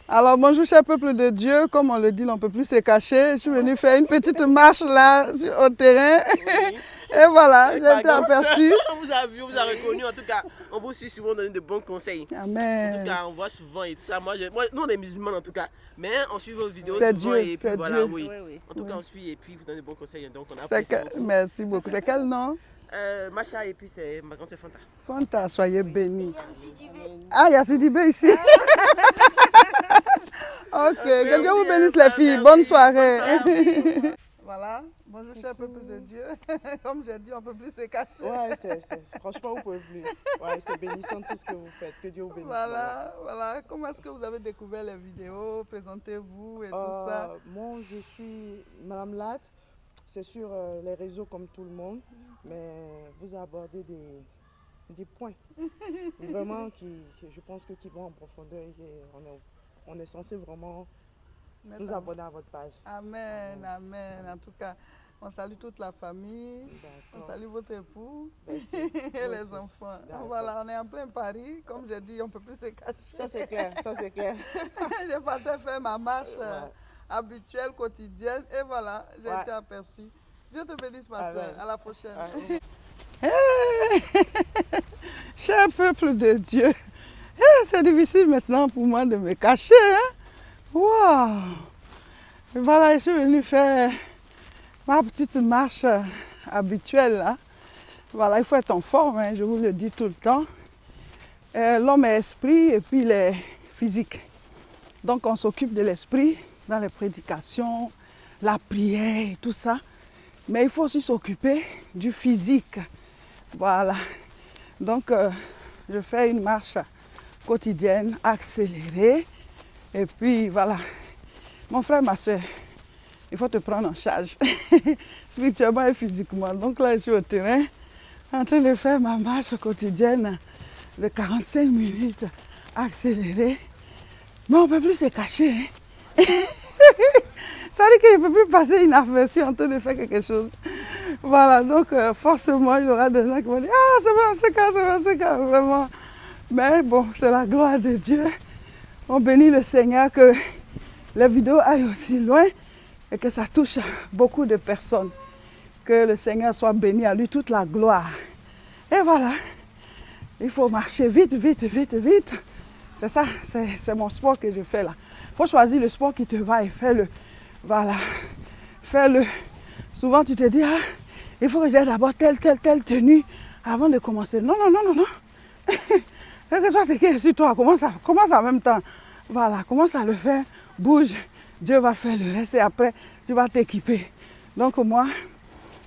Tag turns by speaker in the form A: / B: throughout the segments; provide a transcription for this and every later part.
A: Alors bonjour cher peuple de Dieu, comme on le dit, on ne peut plus se cacher. Je suis venue faire une petite marche là au terrain. Oui. Et voilà, j'ai été aperçue.
B: On vous a vu, on vous a reconnu. En tout cas, on vous suit souvent, on donne de bons conseils.
A: Amen.
B: En tout cas, on voit souvent et tout ça. Nous, on est musulmans en tout cas. Mais on suit vos vidéos
A: c'est
B: souvent
A: Dieu,
B: et puis voilà,
A: Dieu.
B: Oui. En tout cas, on suit et puis vous donnez de bons conseils. Donc, on a
A: Merci beaucoup. C'est quel nom?
B: Macha et puis c'est ma grande, c'est Fanta.
A: Fanta, soyez bénis. Ah, il y a Sidibé ici. Ok, que Dieu vous bénisse les filles. Bonne soirée. Voilà, bonjour cher peuple de Dieu. Comme j'ai dit, on ne peut plus se cacher.
C: Ouais, franchement, vous ne pouvez plus. Ouais, c'est bénissant tout ce que vous faites. Que Dieu vous bénisse.
A: Voilà. Comment est-ce que vous avez découvert les vidéos? Présentez-vous et tout ça.
C: Moi, je suis Madame Lat. C'est sur les réseaux comme tout le monde. Mais vous abordez des points vraiment je pense qui vont en profondeur. Et on est censé vraiment nous abonner à votre page.
A: Amen. En tout cas, on salue toute la famille, on salue votre époux et les enfants. Voilà, on est en plein Paris. Comme j'ai dit, on ne peut plus se cacher.
C: Ça c'est clair.
A: Je partais faire ma marche habituelle, quotidienne, et voilà, j'ai été aperçue. Dieu te bénisse ma soeur, à la prochaine. Cher peuple de Dieu, c'est difficile maintenant pour moi de me cacher. Wow. Voilà, je suis venue faire ma petite marche habituelle. Là. Voilà, il faut être en forme, je vous le dis tout le temps. L'homme est esprit et puis il est physique. Donc on s'occupe de l'esprit dans les prédications, la prière et tout ça. Mais il faut aussi s'occuper du physique. Voilà. Donc je fais une marche quotidienne accélérée. Et puis voilà, mon frère, ma soeur, il faut te prendre en charge, spirituellement et physiquement. Donc là, je suis au terrain, en train de faire ma marche quotidienne de 45 minutes accélérée. Mais on ne peut plus se cacher. Ça veut dire qu'il ne peut plus passer inaperçu en train de faire quelque chose. Voilà, donc forcément, il y aura des gens qui vont dire « Ah, c'est bon, vraiment. » Mais bon, c'est la gloire de Dieu. On bénit le Seigneur que les vidéos aillent aussi loin et que ça touche beaucoup de personnes. Que le Seigneur soit béni, à lui toute la gloire. Et voilà, il faut marcher vite. C'est ça, c'est mon sport que je fais là. Il faut choisir le sport qui te va et fais-le. Voilà, fais-le. Souvent tu te dis, il faut que j'aie d'abord telle tenue avant de commencer. Non. Quel que soit ce qui est sur toi, commence en même temps. Voilà, commence à le faire, bouge, Dieu va faire le reste et après, tu vas t'équiper. Donc moi,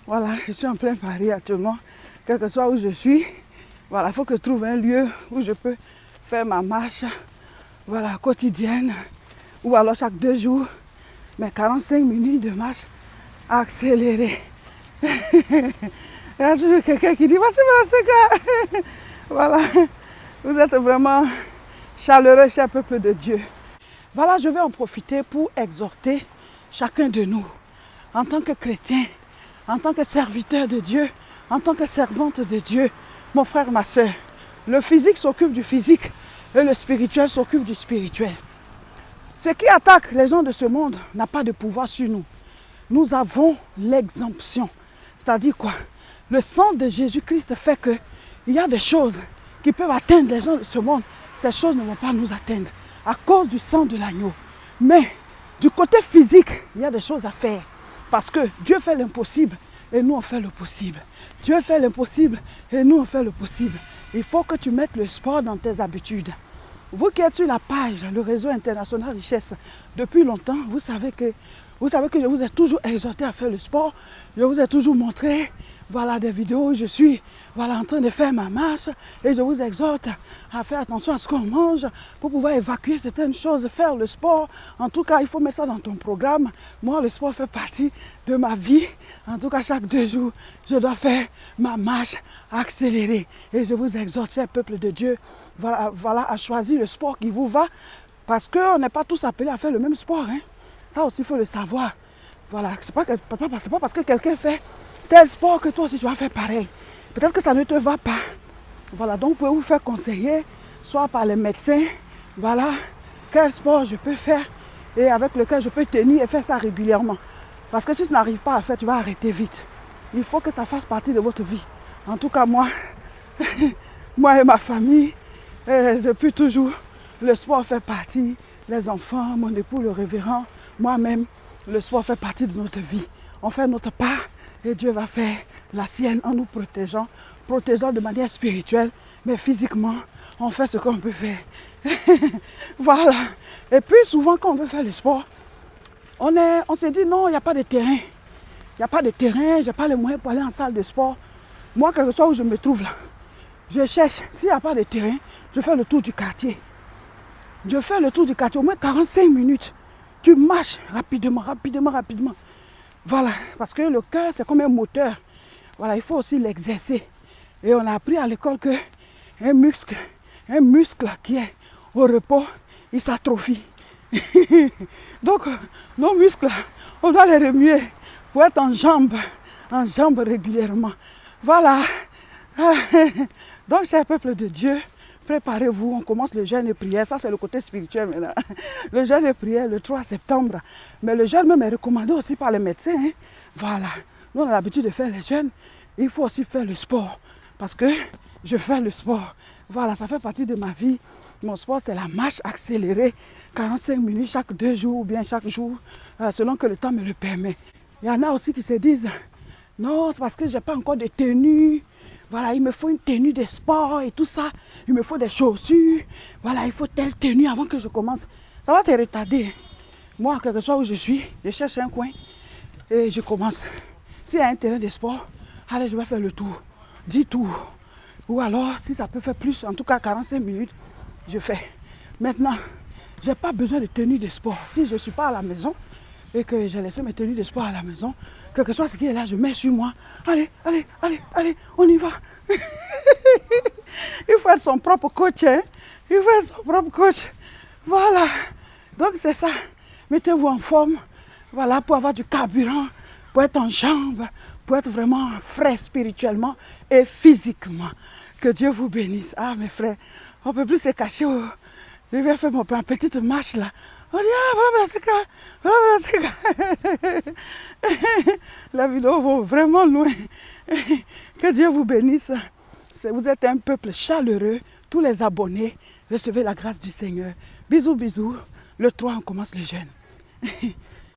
A: voilà, je suis en plein Paris actuellement, quel que soit où je suis. Voilà, il faut que je trouve un lieu où je peux faire ma marche, voilà, quotidienne, ou alors chaque 2 jours, mais 45 minutes de marche accélérée. Il y a toujours quelqu'un qui dit, voici. Voilà. Vous êtes vraiment chaleureux, cher peuple de Dieu. Voilà, je vais en profiter pour exhorter chacun de nous, en tant que chrétien, en tant que serviteur de Dieu, en tant que servante de Dieu, mon frère, ma soeur. Le physique s'occupe du physique et le spirituel s'occupe du spirituel. Ce qui attaque les gens de ce monde n'a pas de pouvoir sur nous. Nous avons l'exemption. C'est-à-dire quoi? Le sang de Jésus-Christ fait qu'il y a des choses qui peuvent atteindre les gens de ce monde. Ces choses ne vont pas nous atteindre à cause du sang de l'agneau. Mais du côté physique, il y a des choses à faire. Parce que Dieu fait l'impossible et nous on fait le possible. Dieu fait l'impossible et nous on fait le possible. Il faut que tu mettes le sport dans tes habitudes. Vous qui êtes sur la page, le réseau international Richesse, depuis longtemps, vous savez que je vous ai toujours exhorté à faire le sport. Je vous ai toujours montré des vidéos où je suis en train de faire ma marche et je vous exhorte à faire attention à ce qu'on mange pour pouvoir évacuer certaines choses, faire le sport. En tout cas, il faut mettre ça dans ton programme. Moi, le sport fait partie de ma vie. En tout cas, chaque 2 jours, je dois faire ma marche accélérée. Et je vous exhorte, cher peuple de Dieu, à choisir le sport qui vous va parce qu'on n'est pas tous appelés à faire le même sport. Ça aussi, il faut le savoir. Voilà, c'est pas parce que quelqu'un fait tel sport que toi aussi tu vas faire pareil. Peut-être que ça ne te va pas. Voilà, donc vous pouvez vous faire conseiller, soit par les médecins, quel sport je peux faire et avec lequel je peux tenir et faire ça régulièrement. Parce que si tu n'arrives pas à faire, tu vas arrêter vite. Il faut que ça fasse partie de votre vie. En tout cas, moi, moi et ma famille, depuis toujours, le sport fait partie. Les enfants, mon époux, le révérend, moi-même, le sport fait partie de notre vie. On fait notre part et Dieu va faire la sienne en nous protégeant de manière spirituelle, mais physiquement, on fait ce qu'on peut faire. Voilà. Et puis souvent, quand on veut faire le sport, on s'est dit non, il n'y a pas de terrain. Il n'y a pas de terrain, je n'ai pas les moyens pour aller en salle de sport. Moi, quel que soit où je me trouve là, je cherche. S'il n'y a pas de terrain, je fais le tour du quartier. Je fais le tour du quartier, au moins 45 minutes. Tu marches rapidement. Voilà, parce que le cœur, c'est comme un moteur. Voilà, il faut aussi l'exercer. Et on a appris à l'école qu'un muscle qui est au repos, il s'atrophie. Donc, nos muscles, on doit les remuer pour être en jambes régulièrement. Voilà. Donc, cher peuple de Dieu, préparez-vous, on commence le jeûne et prière. Ça, c'est le côté spirituel maintenant. Le jeûne et prière le 3 septembre. Mais le jeûne même est recommandé aussi par les médecins. Hein. Voilà. Nous, on a l'habitude de faire le jeûne. Il faut aussi faire le sport. Parce que je fais le sport. Voilà, ça fait partie de ma vie. Mon sport, c'est la marche accélérée. 45 minutes chaque 2 jours ou bien chaque jour, selon que le temps me le permet. Il y en a aussi qui se disent, non, c'est parce que je n'ai pas encore de tenue. Voilà, il me faut une tenue de sport et tout ça. Il me faut des chaussures. Voilà, il faut telle tenue avant que je commence. Ça va te retarder. Moi, quel que soit où je suis, je cherche un coin et je commence. S'il y a un terrain de sport, allez, je vais faire le tour. 10 tours. Ou alors, si ça peut faire plus, en tout cas 45 minutes, je fais. Maintenant, je n'ai pas besoin de tenue de sport. Si je ne suis pas à la maison et que j'ai laissé mes tenues de sport à la maison, quel que soit ce qui est là, je mets sur moi. Allez, on y va. Il faut être son propre coach. Hein? Il faut être son propre coach. Voilà. Donc c'est ça. Mettez-vous en forme. Voilà, pour avoir du carburant, pour être en jambes, pour être vraiment frais spirituellement et physiquement. Que Dieu vous bénisse. Ah, mes frères, on ne peut plus se cacher. Je vais faire ma petite marche là. On dit, ah, voilà. La vidéo va vraiment loin. Que Dieu vous bénisse. Vous êtes un peuple chaleureux. Tous les abonnés, recevez la grâce du Seigneur. Bisous. Le 3, on commence le jeûne.